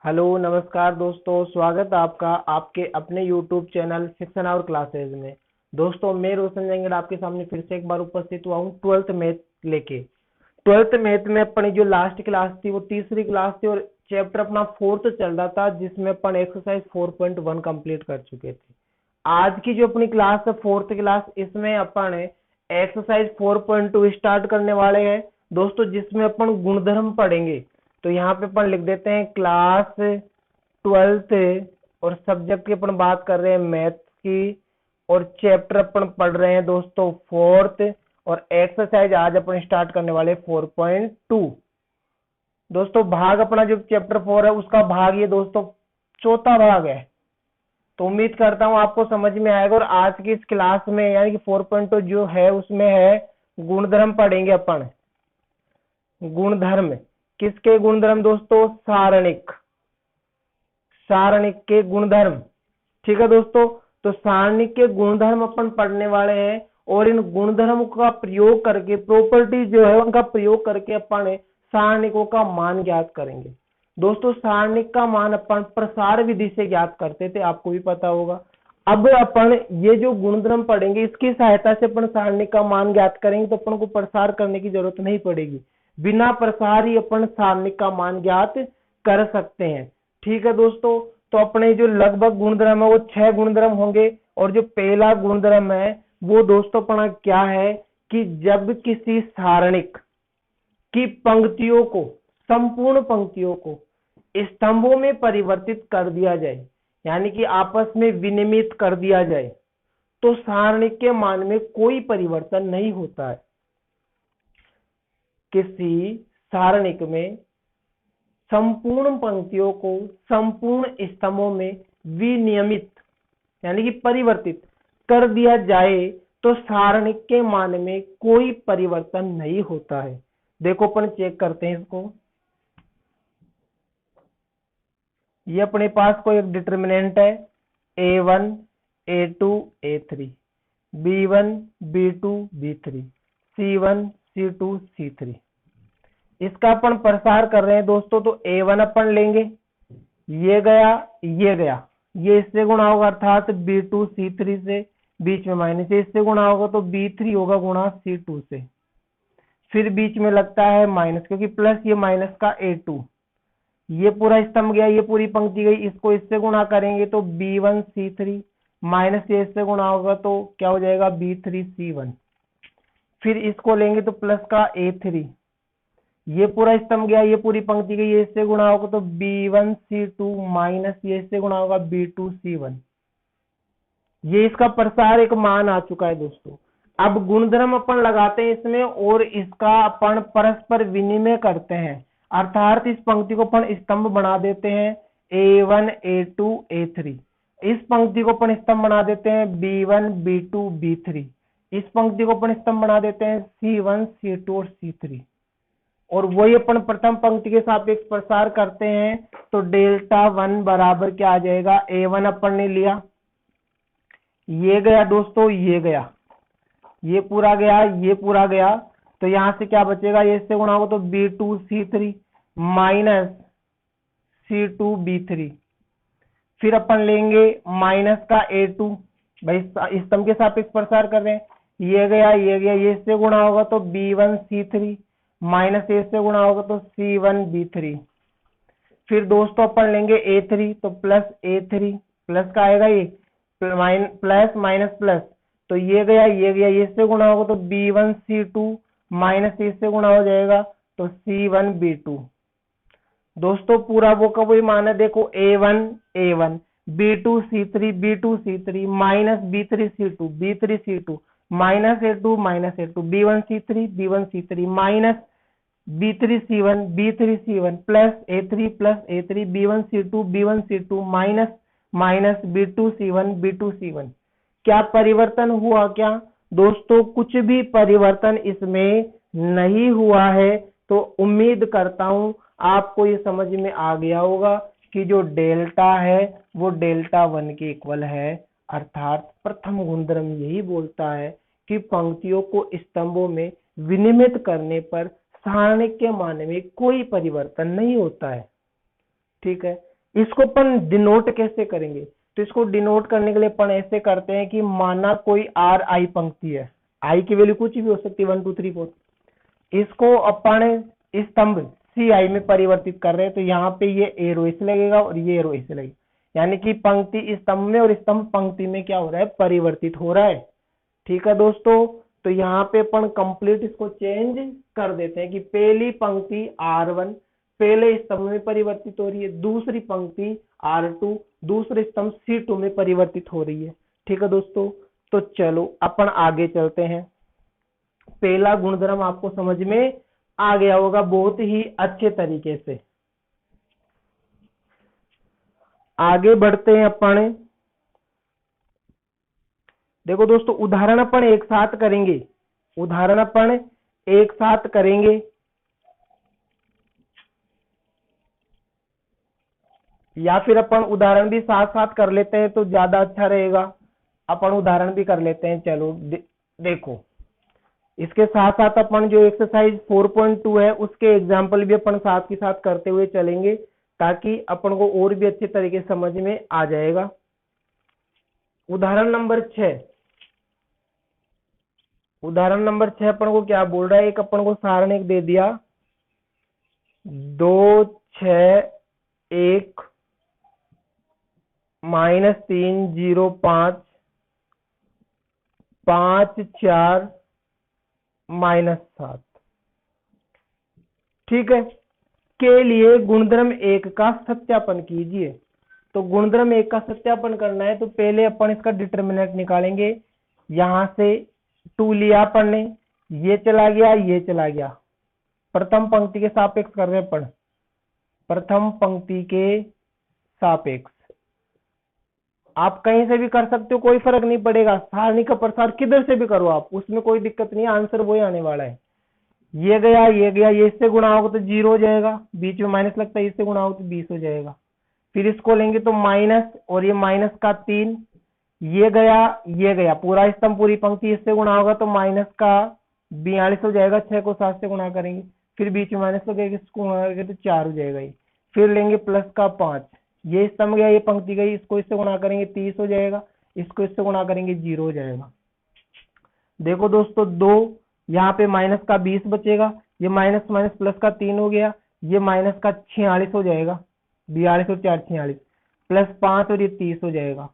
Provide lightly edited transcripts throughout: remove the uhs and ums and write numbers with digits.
Hello नमस्कार दोस्तों, स्वागत है आपका आपके अपने YouTube channel section our classes में। दोस्तों मैं रोशन जंगड़ आपके सामने फिर से एक बार उपस्थित हुआ हूँ 12th मैथ लेके। 12th मैथ में अपनी जो लास्ट क्लास थी वो तीसरी क्लास थी और चैप्टर अपना 4th चल रहा था, जिसमें अपन एक्सरसाइज 4.1 कंप्लीट कर चुके थे। आज की जो अपनी क्लास है 4th क्लास, इसमें अपन एक्सरसाइज 4.2 स्टार्ट करने वाले हैं दोस्तों, जिसमें अपन गुणधर्म पढ़ेंगे। तो यहाँ पे अपन लिख देते हैं क्लास 12th और सब्जेक्ट की अपन बात कर रहे हैं मैथ की, और चैप्टर अपन पढ़ रहे हैं दोस्तों 4th, और एक्सरसाइज आज अपन स्टार्ट करने वाले 4.2। दोस्तों भाग अपना जो चैप्टर 4 है उसका भाग ये दोस्तों चौथा भाग है। तो उम्मीद करता हूँ आपको समझ में आएगा। और आज की इस क्लास में यानी कि 4.2 जो है उसमें है गुणधर्म पढ़ेंगे अपन। गुणधर्म किसके गुणधर्म दोस्तों? सारणिक। सारणिक के गुणधर्म। ठीक है दोस्तों, तो सारणिक के गुणधर्म अपन पढ़ने वाले हैं और इन गुणधर्म का प्रयोग करके, प्रॉपर्टी जो है उनका प्रयोग करके अपन सारणिकों का मान ज्ञात करेंगे। दोस्तों सारणिक का मान अपन प्रसार विधि से ज्ञात करते थे, आपको भी पता होगा। अब अपन ये जो गुणधर्म पढ़ेंगे इसकी सहायता से अपन सारणिक का मान ज्ञात करेंगे, तो अपन को प्रसार करने की जरूरत नहीं पड़ेगी। बिना प्रसार ही अपन सारणिक का मान ज्ञात कर सकते हैं। ठीक है दोस्तों, तो अपने जो लगभग गुणधर्म है वो 6 गुणधर्म होंगे। और जो पहला गुणधर्म है वो दोस्तों अपना क्या है कि जब किसी सारणिक की पंक्तियों को, संपूर्ण पंक्तियों को स्तंभों में परिवर्तित कर दिया जाए, यानी कि आपस में विनिमित कर दिया जाए, तो सारणिक के मान में कोई परिवर्तन नहीं होता है। किसी सारणिक में संपूर्ण पंक्तियों को संपूर्ण स्तंभों में विनियमित यानी कि परिवर्तित कर दिया जाए तो सारणिक के मान में कोई परिवर्तन नहीं होता है। देखो अपन चेक करते हैं इसको। ये अपने पास कोई एक डिटर्मिनेंट है a1 a2 a3, b1 b2 b3, c1 c2 c3। इसका अपन प्रसार कर रहे हैं दोस्तों, तो a1 अपन लेंगे, ये गया ये गया, ये इससे गुणा होगा अर्थात b2 c3 से, बीच में माइनस इससे गुणा होगा तो b3 होगा गुणा c2 से, फिर बीच में लगता है माइनस क्योंकि प्लस ये माइनस का a2, ये पूरा स्तंभ गया, ये पूरी पंक्ति गई, इसको इससे गुणा करेंगे तो b1 c3 माइनस ये इससे गुणा होगा तो क्या हो जाएगा b3 c1, फिर इसको लेंगे तो प्लस का a3, ये पूरा स्तंभ गया, ये पूरी पंक्ति गई, ये इससे गुणा होगा तो b1 c2 माइनस ये इससे गुणा होगा b2 c1। ये इसका प्रसार एक मान आ चुका है दोस्तों। अब गुणधर्म अपन लगाते हैं इसमें और इसका अपन परस्पर विनिमय करते हैं, अर्थात इस पंक्ति को अपन स्तंभ बना देते हैं a1 a2 a3, इस पंक्ति को अपन स्तंभ बना देते हैं b1 b2 b3, इस पंक्ति को अपन स्तंभ बना देते हैं c1 c2 और c3, और वही अपन प्रथम पंक्ति के सापेक्ष प्रसार करते हैं तो डेल्टा 1 बराबर क्या आ जाएगा, a1 अपन ने लिया, ये गया दोस्तों, ये गया, ये पूरा गया, ये पूरा गया, तो यहां से क्या बचेगा, ये इससे गुणा होगा तो b2 c3 minus c2 b3, फिर अपन लेंगे माइनस का a2, भाई स्तंभ के सापेक्ष प्रसार कर रहे हैं, ये गया ये गया, ये इससे गुणा होगा तो b1 c3 माइनस ए से गुणा होगा तो c1 b3, फिर दोस्तों अपन लेंगे a3 तो प्लस a3, प्लस का आएगा ये प्लस माइनस प्लस, तो ये गया ये गया, ये से गुणा होगा तो b1 c2 माइनस इससे गुणा हो जाएगा तो c1 b2। दोस्तों पूरा वो का वही मान है, देखो a1 a1 b2 c3 b2 c3 minus b3 c2 b3 c2 minus a2 b1 c3 minus b3 c1 plus a3 b1 c2 minus b2 c1 क्या परिवर्तन हुआ? क्या दोस्तों कुछ भी परिवर्तन इसमें नहीं हुआ है। तो उम्मीद करता हूं आपको ये समझ में आ गया होगा कि जो डेल्टा है वो डेल्टा 1 के इक्वल है, अर्थात प्रथम गुणधर्म यही बोलता है कि पंक्तियों को स्तंभों में विनिमित करने पर सारणिक के मान में कोई परिवर्तन नहीं होता है। ठीक है, इसको अपन डिनोट कैसे करेंगे? तो इसको डिनोट करने के लिए अपन ऐसे करते हैं कि माना कोई आर आई पंक्ति है, आई की वैल्यू कुछ भी हो सकती है 1 2 3 4, इसको अपन स्तंभ सी आई में परिवर्तित कर रहे हैं। तो यहाँ पे ये एरो ऐसे लगेगा और ये एरो ऐसे लगेगा, यानी कि पंक्ति स्तंभ में और स्तंभ पंक्ति में क्या हो रहा है, परिवर्तित हो रहा है। ठीक है दोस्तों, तो यहाँ पे अपन कंप्लीट इसको चेंज कर देते हैं कि पहली पंक्ति R1 पहले स्तंभ में परिवर्तित हो रही है, दूसरी पंक्ति R2 दूसरे स्तंभ C2 में परिवर्तित हो रही है। ठीक है दोस्तों, तो चलो अपन आगे चलते हैं। पहला गुणधर्म आपको समझ में आ गया होगा बहुत ही अच्छे तरीके से। आगे बढ़ते हैं अपन। देखो दोस्तों, उदाहरण अपन एक साथ करेंगे, उदाहरण अपन एक साथ करेंगे। या फिर अपन उदाहरण भी साथ साथ कर लेते हैं तो ज्यादा अच्छा रहेगा। अपन उदाहरण भी कर लेते हैं। चलो देखो, इसके साथ साथ अपन जो एक्सरसाइज 4.2 है उसके एग्जाम्पल भी अपन साथ के साथ करते हुए चलेंगे, ताकि अपन को और भी अच्छे तरीके से समझ में आ जाएगा। उदाहरण नंबर 6, उदाहरण नंबर 6 अपन को क्या बोल रहा है, एक अपन को सारण एक दे दिया 2 6 1 -3 0 5 5 4 -7। ठीक है, के लिए गुणधर्म 1 का सत्यापन कीजिए। तो गुणधर्म 1 का सत्यापन करना है तो पहले अपन इसका डिटर्मिनेंट निकालेंगे। यहां से 2 लिया अपन ने, ये चला गया ये चला गया, प्रथम पंक्ति के सापेक्ष कर रहे अपन, प्रथम पंक्ति के सापेक्ष। आप कहीं से भी कर सकते हो, कोई फर्क नहीं पड़ेगा, सारणी का प्रसार किधर से भी करो आप, उसमें कोई दिक्कत नहीं है, आंसर वही आने वाला है। ये गया ये गया, ये इससे गुणा होगा तो 0 हो जाएगा, बीच में माइनस लगता है, इससे गुणा होगा तो 20 हो जाएगा। फिर इसको लेंगे तो माइनस, और ये माइनस का 3, ये गया पूरा स्तंभ पूरी पंक्ति, इससे गुणा होगा तो माइनस का 42 हो जाएगा, 6 को 7 से गुणा करेंगे, फिर बीच में माइनस लगेगा, इसको गुणा करेंगे तो 4 हो जाएगा ये। फिर लेंगे प्लस का 5, ये स्तंभ गया ये पंक्ति गई, इसको इससे गुणा करेंगे 30 हो जाएगा, इसको इससे गुणा करेंगे 0 हो जाएगा। देखो दोस्तों, 2 यहाँ पे माइनस का 20 बचेगा, ये माइनस माइनस प्लस का 3 हो गया, ये माइनस का 46 हो जाएगा, 42 और 4 46, प्लस 5 और ये 30 हो जाएगा।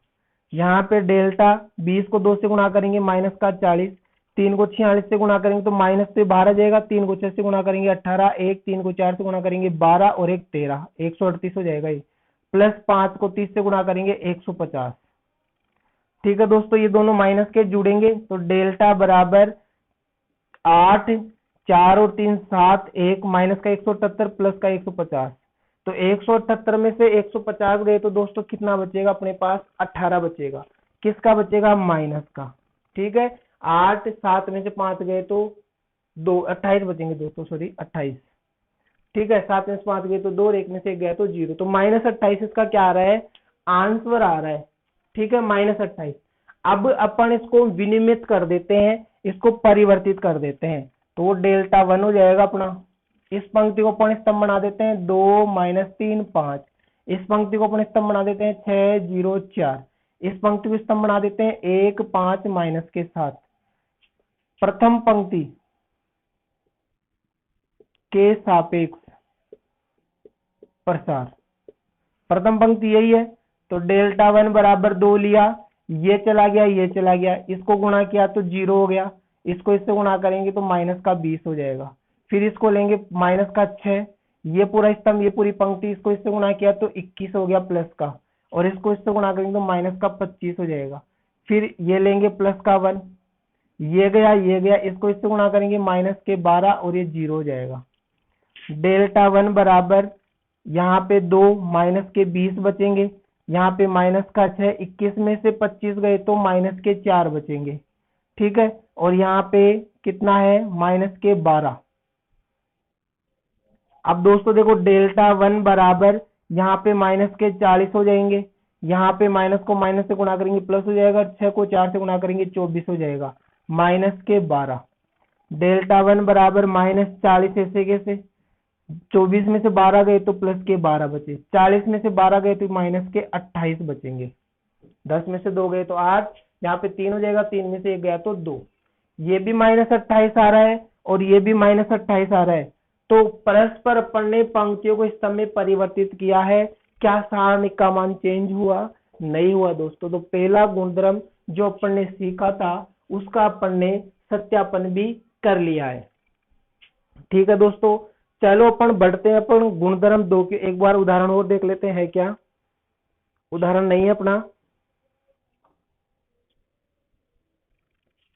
यहाँ पे डेल्टा 20 को 2 से गुणा करेंगे माइनस का 40, 3 को 46 से गुणा करेंगे तो माइनस से 12 जाएगा, 3 को 6 से गुणा करेंगे 18, 1 3 को 4 से गुणा करेंगे 12 और 1 13, 138 हो जाएगा ये, प्लस 5 को 30 से गुणा करेंगे 150। ठीक है दोस्तों, ये दोनों माइनस के जुड़ेंगे तो डेल्टा बराबर 8 4 और 3 7, 1 माइनस का 178 प्लस का 150। तो 178 में से 150 गए तो दोस्तों कितना बचेगा अपने पास, 18 बचेगा। किसका बचेगा, माइनस का। ठीक है, 8 7 में से 5 गए तो 2 28 बचेंगे दोस्तों, सॉरी 28। ठीक है, 7 में से 5 गए तो 2 और 1 में से 1 गया तो 0, तो -28 इसका क्या आ रहा है, आंसर आ रहा है। ठीक है, -28। अब अपन इसको विनिमित कर देते हैं, इसको परिवर्तित कर देते हैं, तो वो डेल्टा 1 हो जाएगा अपना। इस पंक्ति को अपन स्तंभ बना देते हैं 2 -3 5, इस पंक्ति को अपन स्तंभ बना देते हैं 6 0 4, इस पंक्ति को स्तंभ बना देते हैं 1 5 माइनस के साथ। प्रथम पंक्ति के सापेक्ष प्रसार, प्रथम पंक्ति यही है, तो डेल्टा 1 बराबर 2 लिया, ये चला गया ये चला गया, इसको गुणा किया तो 0 हो गया, इसको इससे गुणा करेंगे तो माइनस का 20 हो जाएगा। फिर इसको लेंगे माइनस का 6, ये पूरा स्तंभ ये पूरी पंक्ति, इसको इससे गुणा किया तो 21 हो गया प्लस का, और इसको इससे गुणा करेंगे तो माइनस का 25 हो जाएगा। फिर ये लेंगे प्लस का 1, ये गया, इसको इससे गुणा करेंगे माइनस के 12 और ये 0 हो जाएगा। डेल्टा 1 बराबर यहाँ पे 2 माइनस के 20 बचेंगे, यहाँ पे माइनस का 6, 21 में से 25 गए तो माइनस के 4 बचेंगे। ठीक है, और यहाँ पे कितना है, माइनस के 12। अब दोस्तों देखो, डेल्टा 1 बराबर यहाँ पे माइनस के 40 हो जाएंगे, यहाँ पे माइनस को माइनस से गुणा करेंगे प्लस हो जाएगा, 6 को 4 से गुणा करेंगे 24 हो जाएगा, माइनस के 12। डेल्टा 1 बराबर -40 ऐसे कैसे, 24 में से 12 गए तो प्लस के 12 बचे, 40 में से 12 गए तो माइनस के 28 बचेंगे, 10 में से 2 गए तो 8, यहाँ पे 3 हो जाएगा, 3 में से 1 गया तो 2, ये भी -28 आ रहा है और ये भी -28 आ रहा है। तो परस्पर अपन ने पंक्तियों को स्तंभ में परिवर्तित किया है, क्या सारणिक का मान चेंज हुआ? नहीं हुआ दोस्तों। तो पहला गुणधर्म जो अपन ने सीखा था उसका अपन ने सत्यापन भी कर लिया है। ठीक है दोस्तों, चलो अपन बढ़ते हैं, अपन गुणधर्म 2 के एक बार उदाहरण और देख लेते हैं। क्या उदाहरण नहीं है अपना?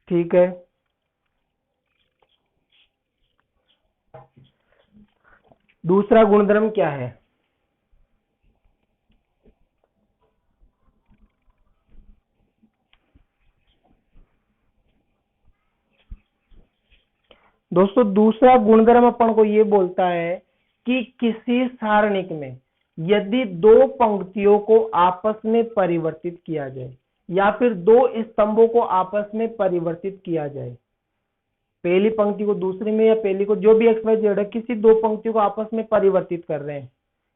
ठीक है, दूसरा गुणधर्म क्या है? दोस्तों दूसरा गुणधर्म अपन को ये बोलता है कि किसी सारणिक में यदि दो पंक्तियों को आपस में परिवर्तित किया जाए या फिर दो स्तंभों को आपस में परिवर्तित किया जाए, पहली पंक्ति को दूसरी में या पहली को, जो भी एक्स वाई जेड है, किसी दो पंक्तियों को आपस में परिवर्तित कर रहे हैं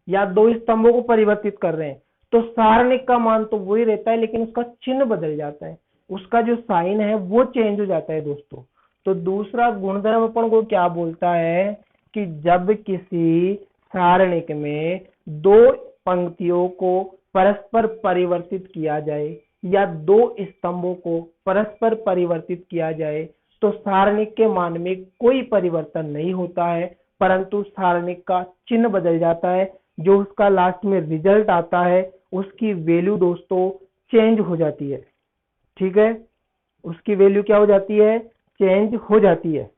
या दो स्तंभों को परिवर्तित कर रहे हैं, तो सारणिक का मान तो वही रहता है लेकिन उसका चिन्ह बदल जाता है, उसका जो साइन है वो चेंज हो जाता है दोस्तों। तो दूसरा गुणधर्म अपन को क्या बोलता है कि जब किसी सारणिक में दो पंक्तियों को परस्पर परिवर्तित किया जाए या दो स्तंभों को परस्पर परिवर्तित किया जाए तो सारणिक के मान में कोई परिवर्तन नहीं होता है, परंतु सारणिक का चिन्ह बदल जाता है, जो उसका लास्ट में रिजल्ट आता है उसकी वैल्यू दोस्तों चेंज हो जाती है। ठीक है, उसकी वैल्यू क्या हो जाती है? चेंज हो जाती है।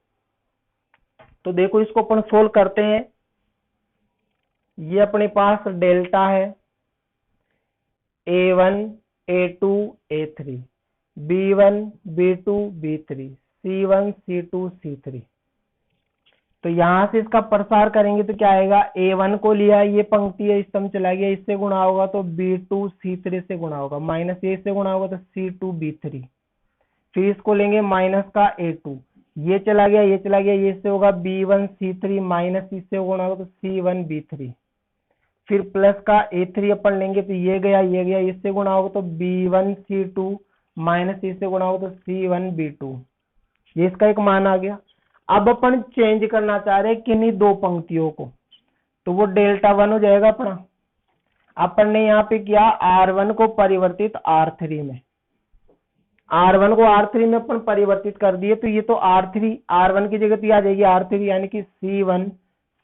तो देखो इसको अपन सोल्व करते हैं। ये अपने पास डेल्टा है, A1 A2 A3, B1 B2 B3, C1 C2 C3। तो यहां से इसका प्रसार करेंगे तो क्या आएगा? A1 को लिया, ये पंक्ति है, स्तंभ चला गया, इससे गुणा होगा तो B2 C3 से गुणा होगा, माइनस ये से गुणा होगा तो C2 B3। फिर इसको लेंगे माइनस का A2, ये चला गया, ये चला गया, ये से होगा B1 C3, माइनस इससे गुणा होगा तो C1 B3। फिर प्लस का A3 अपन लेंगे तो ये गया, ये गया, इससे गुणा होगा तो B1 C2, माइनस इससे गुणा होगा तो C1 B2। ये इसका एक मान आ गया। अब अपन चेंज करना चाह रहे हैं किन्हीं दो पंक्तियों को, तो वो डेल्टा 1 हो जाएगा अपना। अपन ने यहाँ पे किया R1 को परिवर्तित R3 में, R1 को R3 में अपन परिवर्तित कर दिए, तो ये तो R3 R1 की जगह तो आ जाएगी R3, यानी कि C1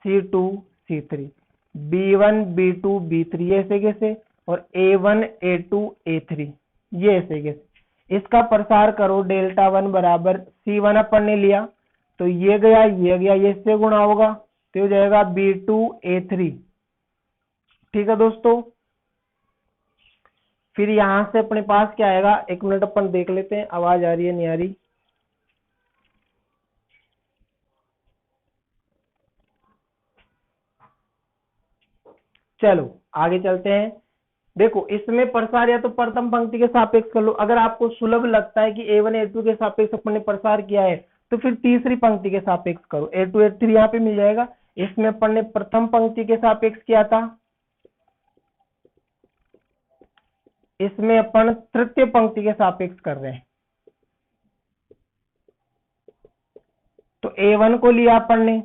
C2 C3, B1 B2 B3, ये ऐसे कैसे, और A1 A2 A3, ये ऐसे कैसे। इसका प्रसार करो, डेल्टा 1 बराबर C1 अपन ने लिया तो ये गया, ये गया, ये इससे गुणा होगा तो हो जाएगा B2 A3। ठीक है दोस्तों, फिर यहां से अपने पास क्या आएगा? एक मिनट अपन देख लेते हैं, आवाज आ रही है नहीं आ रही? चलो आगे चलते हैं। देखो इसमें प्रसार या तो प्रथम पंक्ति के सापेक्ष कर लो, अगर आपको सुलभ लगता है कि A1 A2 के सापेक्ष अपन ने प्रसार किया है तो फिर तीसरी पंक्ति के सापेक्ष करो, A2 A3 यहाँ पे मिल जाएगा। इसमें अपन ने प्रथम पंक्ति के सापेक्ष किया था, इसमें अपन तृतीय पंक्ति के सापेक्ष कर रहे हैं। तो A1 को लिया अपन ने,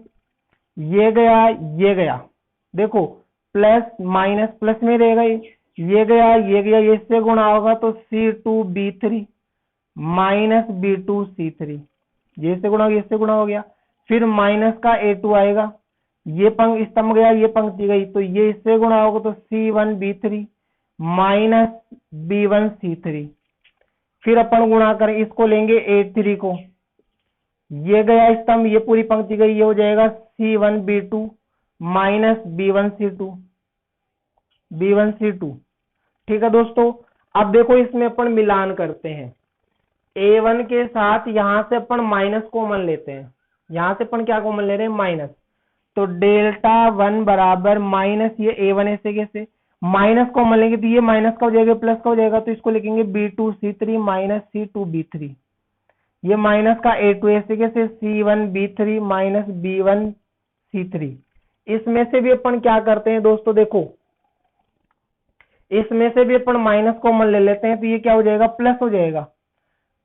ये गया, ये गया, देखो प्लस माइनस प्लस में रहेगा, ये गया, ये गया, ये इससे गुणा होगा तो C2 B3 minus B2 C3, ये से गुणा हो गया, इससे गुणा हो गया। फिर माइनस का A2 आएगा, ये पंक्ति स्तंभ गया, ये पंक्ति गई, तो ये इससे गुणा होगा तो C1 B3 minus B1 C3। फिर अपन गुणा करें, इसको लेंगे A3 को, ये गया स्तंभ, ये पूरी पंक्ति गई, ये हो जाएगा C1 B2 minus B1 C2, B1 C2। ठीक है दोस्तों, अब देखो इसमें अपन मिलान करते हैं, A1 के साथ यहां से अपन माइनस कॉमन लेते हैं, यहां से अपन क्या कॉमन ले रहे हैं? माइनस। तो डेल्टा 1 बराबर माइनस ये A1 ऐसे कैसे, माइनस कॉमन लेंगे तो ये माइनस का हो जाएगा, प्लस का हो जाएगा, तो इसको लिखेंगे B2 C3 minus C2 B3। ये माइनस का A2 ऐसे कैसे, C1 B3 minus B1 C3, इसमें से भी अपन क्या करते हैं दोस्तों, देखो इसमें से भी अपन माइनस कॉमन ले लेते हैं, तो ये क्या हो जाएगा, प्लस हो जाएगा।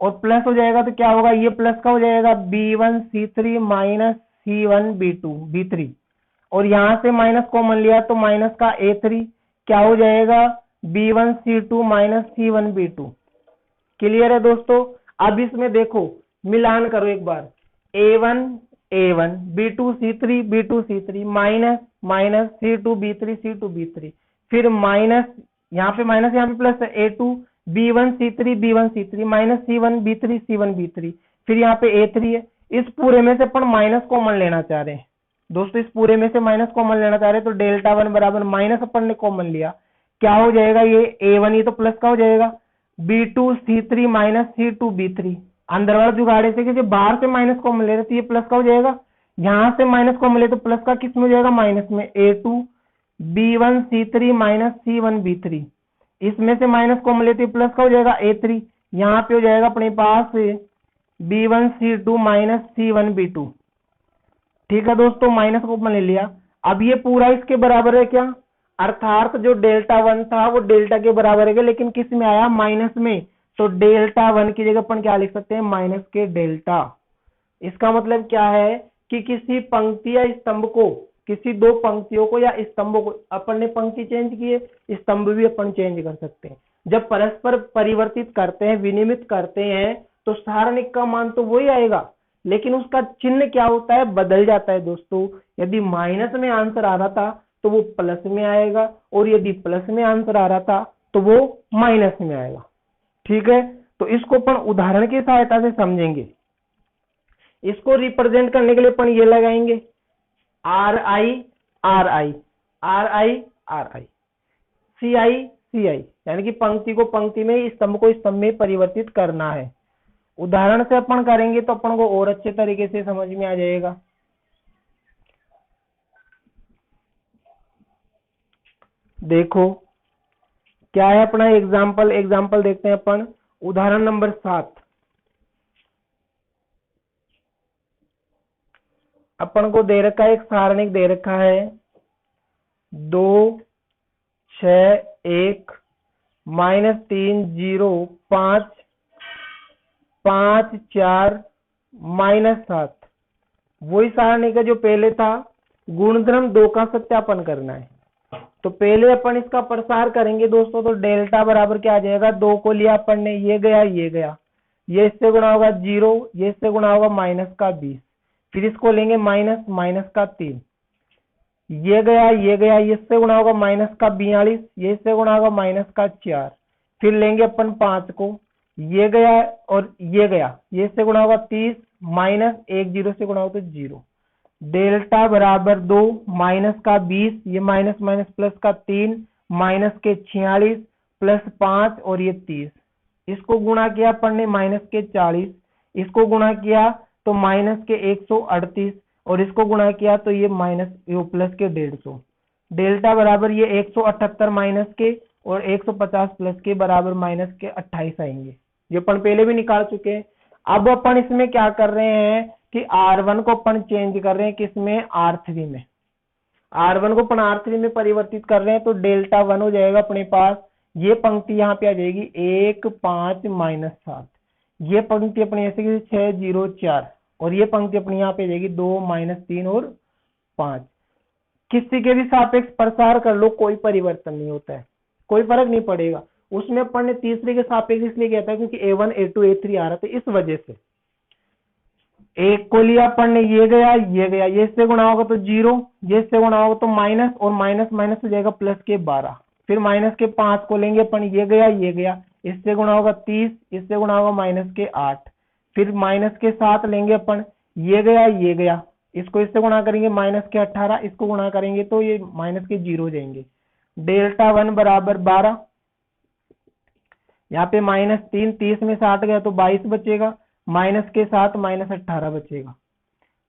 और प्लस हो जाएगा तो क्या होगा, ये प्लस का हो जाएगा B1C3 माइनस C1B2B3। और यहां से माइनस कॉमन लिया तो माइनस का A3 क्या हो जाएगा, B1C2 माइनस C1B2। क्लियर है दोस्तों। अब इसमें देखो मिलान करो एक बार, A1 A1 B2C3 B2C3 minus minus C2B3 C2B3, फिर माइनस यहाँ पे माइनस यहाँ पे प्लस है A2 B1C3 B1C3 minus C1B3 C1B3, फिर यहाँ पे A3 है। इस पूरे में से अपन माइनस कॉमन लेना चाह रहे हैं दोस्तों, इस पूरे में से माइनस कॉमन लेना चाह रहे हैं, तो डेल्टा वन बराबर माइनस अपन ने कॉमन लिया, क्या हो जाएगा, ये A1 ये तो प्लस का हो जाएगा, B2C3 माइनस C2B3। अंदर वाला जुगाड़े से कि बाहर से माइनस कॉमन ले रहे तो ये प्लस का हो जाएगा, यहां से माइनस कॉमन ले तो प्लस का किस में हो जाएगा, माइनस में, A2 B1C3 माइनस C1B3। इसमें से माइनस कॉमन लेते प्लस का हो जाएगा A3, यहाँ पे हो जाएगा अपने पास B1C2 माइनस C1B2। ठीक है दोस्तों, माइनस कॉमन ले लिया। अब ये पूरा इसके बराबर है क्या, अर्थात जो डेल्टा वन था वो डेल्टा के बराबर है, लेकिन किस में आया, माइनस में, तो डेल्टा वन की जगह अपन क्या लिख सकते हैं, माइनस के डेल्टा। इसका मतलब क्या है कि किसी पंक्ति या स्तंभ को, किसी दो पंक्तियों को या स्तंभों को, अपन ने पंक्ति चेंज की है, स्तंभ भी अपन चेंज कर सकते हैं। जब परस्पर परिवर्तित करते हैं, विनिमित करते हैं, तो सारणिक का मान तो वही आएगा, लेकिन उसका चिन्ह क्या होता है, बदल जाता है दोस्तों। यदि माइनस में आंसर आ रहा था तो वो प्लस में आएगा, और यदि प्लस में आंसर आ रहा था तो वो माइनस में आएगा। ठीक है, तो इसको अपन उदाहरण की सहायता से समझेंगे। इसको रिप्रेजेंट करने के लिए अपन ये लगाएंगे RI CI, यानी कि पंक्ति को पंक्ति में, स्तंभ को स्तंभ में परिवर्तित करना है। उदाहरण से अपन करेंगे तो अपन को और अच्छे तरीके से समझ में आ जाएगा। देखो क्या है अपना एग्जाम्पल देखते हैं अपन। उदाहरण नंबर 7, अपन को दे रखा है, एक सारणिक दे रखा है 2 6 1 -3 0 5 5 4 -7। वही सारणिक है जो पहले था, गुणधर्म 2 का सत्यापन करना है। तो पहले अपन इसका प्रसार करेंगे दोस्तों, तो डेल्टा बराबर क्या आ जाएगा, 2 को लिया अपन ने, ये गया ये इससे गुणा होगा 0, ये इससे गुणा होगा माइनस का 20, फिर इसको लेंगे माइनस का 3, ये गया ये इससे गुणा होगा माइनस का 42, ये इससे गुणा होगा माइनस का 4, फिर लेंगे अपन 5 को, ये गया और ये गया, ये इससे गुणा होगा 30, माइनस 1 0 से गुणा होगा तो 0। डेल्टा बराबर 2 माइनस का 20, ये माइनस माइनस प्लस का 3, माइनस के 46 प्लस 5 और ये 30। इसको गुणा किया अपन ने माइनस के 40, इसको गुणा किया तो माइनस के 138, और इसको गुणा किया तो ये माइनस प्लस के 150। डेल्टा बराबर ये 178 माइनस के और 150 प्लस के बराबर माइनस के 28 आएंगे। ये अपन पहले भी निकाल चुके हैं। अब अपन इसमें क्या कर रहे हैं कि R1 को अपन चेंज कर रहे हैं, किसमें, R3 में। R1 को अपन R3 में परिवर्तित कर रहे हैं, तो डेल्टा वन हो जाएगा अपने पास, ये पंक्ति यहाँ पे आ जाएगी 1 5 -7, ये पंक्ति अपनी ऐसे 6 0 4, और ये पंक्ति अपनी यहाँ पे आ जाएगी 2 -3 और 5। किसी के भी सापेक्ष प्रसार कर लो, कोई परिवर्तन नहीं होता है, कोई फर्क नहीं पड़ेगा। उसमें अपन ने तीसरे के सापेक्ष इसलिए किया था क्योंकि A1 A2 A3 आ रहा था, इस वजह से। एक को लिया अपन ने, ये गया ये इससे गुणा होगा तो 0, ये इससे गुणा होगा तो माइनस, और माइनस माइनस हो जाएगा प्लस के 12, फिर माइनस के 5 को लेंगे अपन, ये गया इससे गुणा होगा 30, इससे गुणा होगा माइनस के 8, फिर माइनस के 7 लेंगे अपन, ये गया इसको इससे गुणा करेंगे माइनस के 18, इसको गुणा करेंगे तो ये माइनस के 0 हो जाएंगे। डेल्टा वन बराबर 12, यहाँ पे -3, 30 में 60 गया तो 22 बचेगा, माइनस के 7 -18 बचेगा।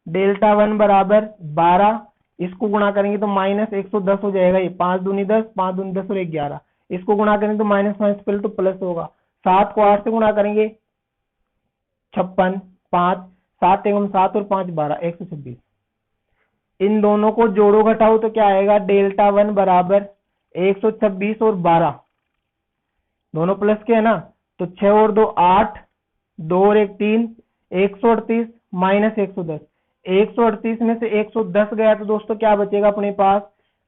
डेल्टा वन बराबर 12, इसको गुणा करेंगे तो -110 हो जाएगा, ये 5 दूनी 10, 5 दूनी 10 और 11, इसको गुणा करेंगे तो माइनस पहले तो प्लस होगा, 7 को 8 से गुणा करेंगे 56, 5 7 एवं 7 और 5 12, 126। इन दोनों को जोड़ो घटाओ तो क्या आएगा, डेल्टा 1 बराबर 126 और 12, दोनों प्लस के है ना, तो 6 और 2 8, 2 और 1 3, 138 माइनस 110, 138 में से 110 गया तो दोस्तों क्या बचेगा अपने पास,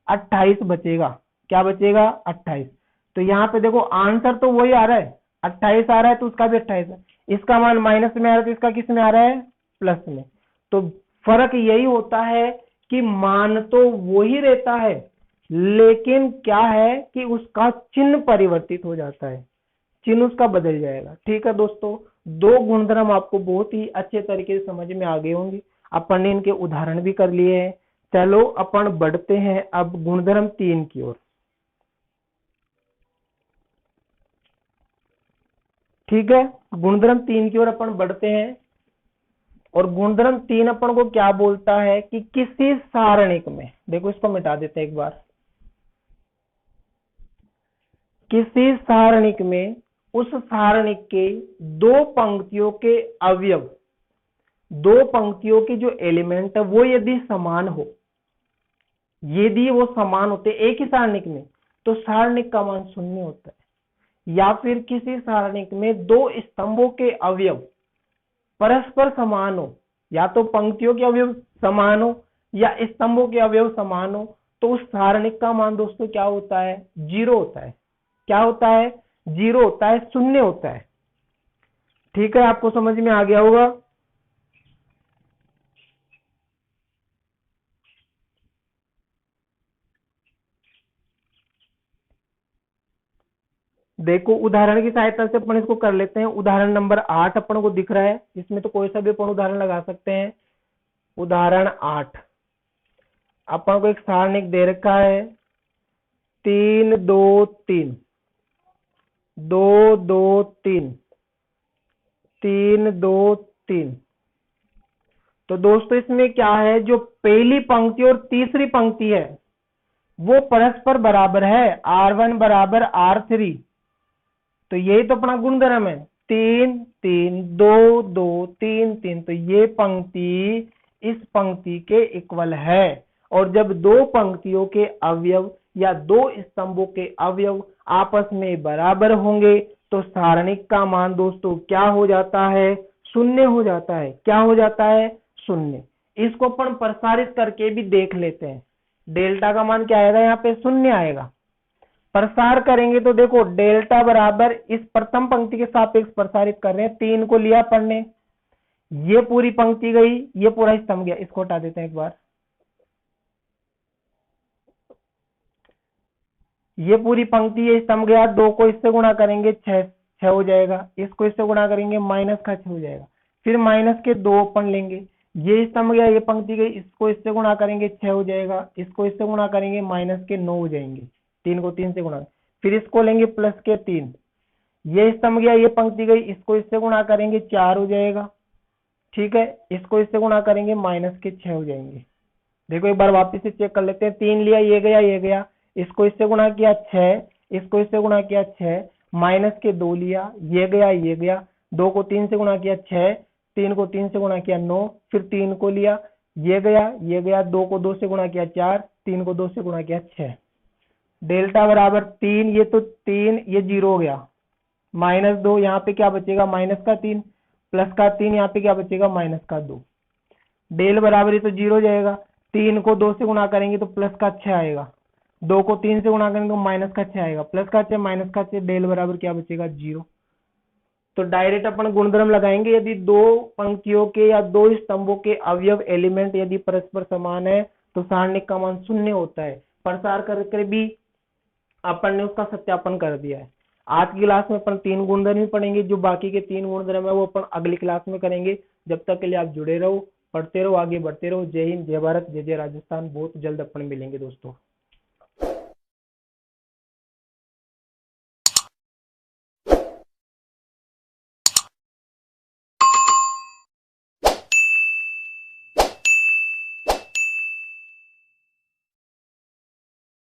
28 बचेगा। क्या बचेगा, 28। तो यहाँ पे देखो आंसर तो वही आ रहा है, 28 आ रहा है तो उसका भी 28 है, इसका मान माइनस में आ रहा है तो इसका किस में आ रहा है, प्लस में। तो फर्क यही होता है कि मान तो वही रहता है, लेकिन क्या है कि उसका चिन्ह परिवर्तित हो जाता है, चिन्ह उसका बदल जाएगा। ठीक है दोस्तों, दो गुणधर्म आपको बहुत ही अच्छे तरीके से समझ में आ गए होंगे, अपन ने इनके उदाहरण भी कर लिए हैं। चलो अपन बढ़ते हैं अब गुणधर्म 3 की ओर। ठीक है, गुणधर्म 3 की ओर अपन बढ़ते हैं। और गुणधर्म 3 अपन को क्या बोलता है कि किसी सारणिक में, देखो इसको मिटा देते हैं एक बार, किसी सारणिक में उस सारणिक के दो पंक्तियों के अवयव, दो पंक्तियों के जो एलिमेंट है वो यदि समान हो, यदि वो समान होते एक ही सारणिक में, तो सारणिक का मान शून्य होता है। या फिर किसी सारणिक में दो स्तंभों के अवयव परस्पर समान हो, या तो पंक्तियों के अवयव समान हो या स्तंभों के अवयव समान हो, तो उस सारणिक का मान दोस्तों क्या होता है, 0 होता है। क्या होता है, 0 होता है, शून्य होता है। ठीक है, आपको समझ में आ गया होगा। देखो उदाहरण की सहायता से अपन इसको कर लेते हैं। उदाहरण नंबर 8 अपन को दिख रहा है, इसमें तो कोई सा भी अपन उदाहरण लगा सकते हैं। उदाहरण 8 अपन को एक सारणिक दे रखा है 3 2 3, 2 2 3, 3 2 3। तो दोस्तों इसमें क्या है, जो पहली पंक्ति और तीसरी पंक्ति है वो परस्पर बराबर है, R1 बराबर R3। तो यही तो अपना गुणधर्म है, 3 3 2 2 3 3। तो ये पंक्ति इस पंक्ति के इक्वल है। और जब दो पंक्तियों के अवयव या दो स्तंभों के अवयव आपस में बराबर होंगे तो सारणिक का मान दोस्तों क्या हो जाता है, शून्य हो जाता है। क्या हो जाता है, शून्य। इसको अपन प्रसारित करके भी देख लेते हैं। डेल्टा का मान क्या आएगा, यहाँ पे शून्य आएगा। प्रसार करेंगे तो देखो डेल्टा बराबर, इस प्रथम पंक्ति के सापेक्ष प्रसारित कर रहे हैं, 3 को लिया पढ़ने, ये पूरी पंक्ति गई, ये पूरा स्तंभ गया। इसको हटा देते हैं एक बार, ये पूरी पंक्ति ये स्तंभ गया, 2 को इससे गुणा करेंगे 6 हो जाएगा, इसको इससे गुणा करेंगे माइनस का 6 हो जाएगा। फिर माइनस के 2 अपन लेंगे, ये स्तंभ गया, ये पंक्ति गई, इसको इससे गुणा करेंगे 6 हो जाएगा, इसको इससे गुणा करेंगे माइनस के 9 हो जाएंगे, 3 को 3 से गुणा। फिर इसको लेंगे प्लस के 3, ये स्तंभ गया, ये पंक्ति गई, इसको इससे गुणा करेंगे 4 हो जाएगा। ठीक है, इसको इससे गुणा करेंगे माइनस के 6 हो जाएंगे। देखो एक बार वापस से चेक कर लेते हैं, 3 लिया, ये गया, ये गया, इसको इससे गुणा किया 6, इसको इससे गुणा किया 6, माइनस के 2 लिया, ये गया, ये गया, 2 को 3 से गुणा किया 6, 3 को 3 से गुणा किया 9, फिर 3 को लिया, ये गया, ये गया, 2 को 2 से गुणा किया 4, 3 को 2 से गुणा किया 6। डेल्टा बराबर 3, ये तो 3, ये 0 हो गया, माइनस 2, यहाँ पे क्या बचेगा, माइनस का 3, प्लस का 3, यहाँ पे क्या बचेगा, माइनस का 2। डेल बराबर ये तो 0 जाएगा, 3 को 2 से गुणा करेंगे तो प्लस का 6 आएगा, 2 को 3 से गुणा करेंगे तो माइनस का 6 आएगा, प्लस का 6 माइनस का 6, डेल बराबर क्या बचेगा, 0। तो डायरेक्ट अपन गुणधर्म लगाएंगे, यदि दो पंक्तियों के या दो स्तंभों के अवयव एलिमेंट यदि परस्पर समान है तो सारणिक का मान शून्य होता है। प्रसार करके भी अपन ने उसका सत्यापन कर दिया है। आज की क्लास में अपन 3 गुणधर्म ही पढ़ेंगे, जो बाकी के 3 गुणधर्म है वो अपन अगली क्लास में करेंगे। जब तक के लिए आप जुड़े रहो, पढ़ते रहो, आगे बढ़ते रहो। जय हिंद, जय भारत, जय जय राजस्थान। बहुत जल्द अपन मिलेंगे दोस्तों।